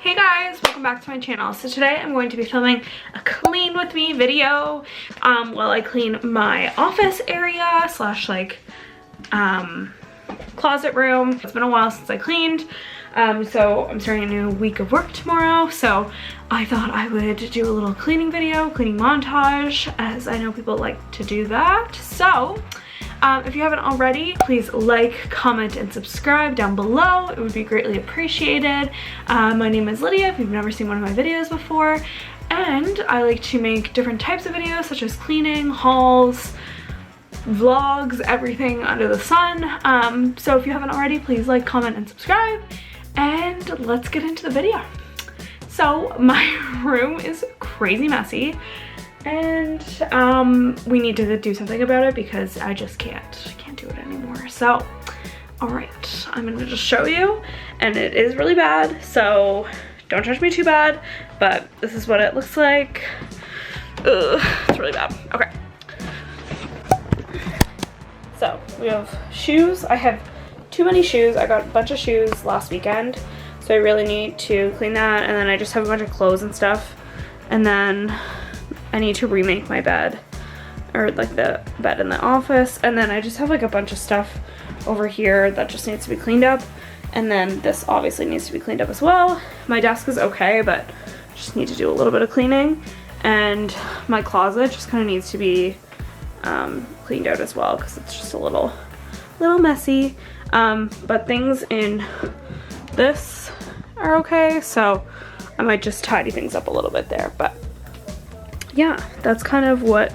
Hey guys, welcome back to my channel. So today I'm going to be filming a clean with me video while I clean my office area slash like closet room. It's been a while since I cleaned, so I'm starting a new week of work tomorrow, so I thought I would do a little cleaning video, cleaning montage, as I know people like to do that. So if you haven't already, please like, comment, and subscribe down below. It would be greatly appreciated. My name is Lydia, if you've never seen one of my videos before, and I like to make different types of videos such as cleaning, hauls, vlogs, everything under the sun. So if you haven't already, please like, comment, and subscribe, and let's get into the video. So my room is crazy messy, and we need to do something about it because I just can't do it anymore. So all right, I'm gonna just show you, and it is really bad, so don't judge me too bad, but this is what it looks like. Ugh, it's really bad. Okay, so we have shoes. I have too many shoes. I got a bunch of shoes last weekend, so I really need to clean that. And then I just have a bunch of clothes and stuff, and then I need to remake my bed, or like the bed in the office. And then I just have like a bunch of stuff over here that just needs to be cleaned up. And then this obviously needs to be cleaned up as well. My desk is okay, but just need to do a little bit of cleaning. And my closet just kind of needs to be cleaned out as well because it's just a little messy. But things in this are okay, so I might just tidy things up a little bit there. But yeah, that is kind of what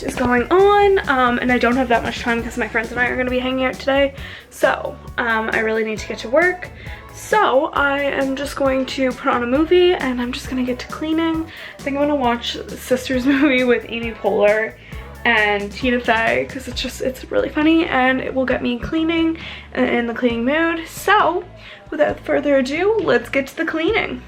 is going on. And I don't have that much time because my friends and I are going to be hanging out today, so I really need to get to work. So I am just going to put on a movie, and I'm just gonna get to cleaning. I think I'm gonna watch Sisters movie with Amy Poehler and Tina Fey because it's really funny, and it will get me cleaning and in the cleaning mood. So without further ado, let's get to the cleaning.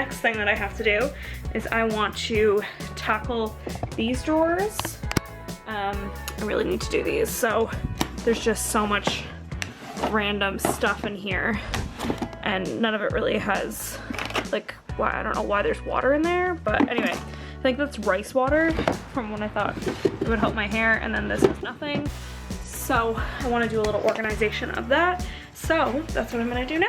next thing that I have to do is I want to tackle these drawers. I really need to do these. So there's just so much random stuff in here, and none of it really has, like, why, I don't know why there's water in there, but anyway, I think that's rice water from when I thought it would help my hair, and then this is nothing. So I want to do a little organization of that. So that's what I'm going to do now.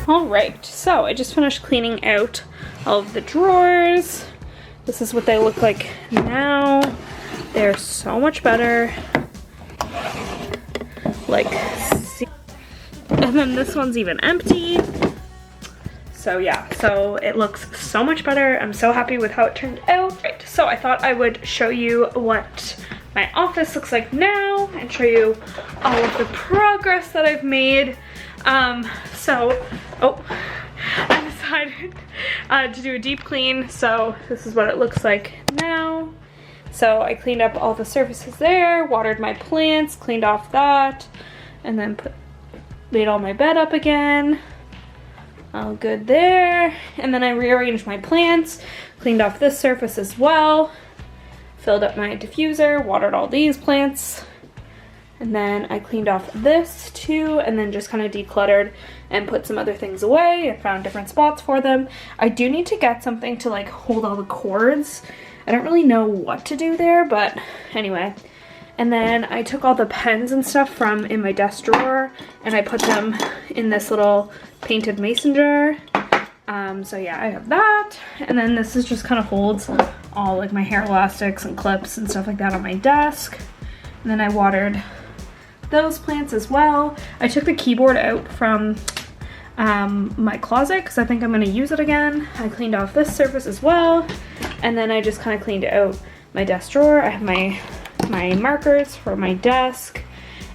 Alright, so I just finished cleaning out all of the drawers. This is what they look like now. They're so much better. Like, see? And then this one's even empty. So yeah, so it looks so much better. I'm so happy with how it turned out. Right, so I thought I would show you what my office looks like now and show you all of the progress that I've made. I decided to do a deep clean, so this is what it looks like now. So I cleaned up all the surfaces there, watered my plants, cleaned off that, and then laid all my bed up again. All good there. And then I rearranged my plants, cleaned off this surface as well, filled up my diffuser, watered all these plants. And then I cleaned off this too, and then just kind of decluttered and put some other things away and found different spots for them. I do need to get something to like hold all the cords. I don't really know what to do there, but anyway. And then I took all the pens and stuff from in my desk drawer and I put them in this little painted mason jar. So yeah, I have that. And then this is just kind of holds all like my hair elastics and clips and stuff like that on my desk. And then I watered those plants as well. I took the keyboard out from my closet because I think I'm going to use it again. I cleaned off this surface as well, and then I just kind of cleaned out my desk drawer. I have my markers for my desk,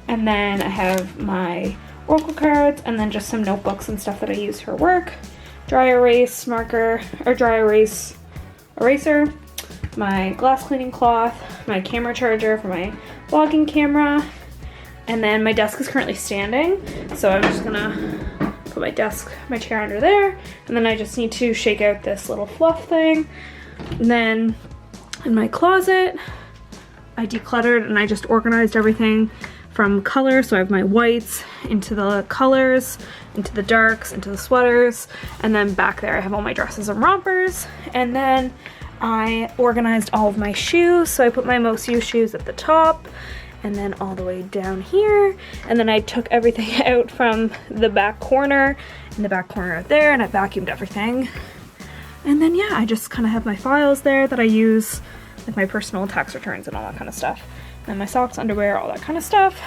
and then I have my Oracle cards, and then just some notebooks and stuff that I use for work. Dry erase marker, or dry erase eraser, my glass cleaning cloth, my camera charger for my vlogging camera. And then my desk is currently standing, so I'm just gonna put my chair under there, and then I just need to shake out this little fluff thing. And then in my closet, I decluttered and I just organized everything from color, so I have my whites into the colors, into the darks, into the sweaters, and then back there I have all my dresses and rompers. And then I organized all of my shoes, so I put my most used shoes at the top, and then all the way down here. And then I took everything out from the back corner, in the back corner out there, and I vacuumed everything. And then yeah, I just kind of have my files there that I use, like my personal tax returns and all that kind of stuff. And then my socks, underwear, all that kind of stuff.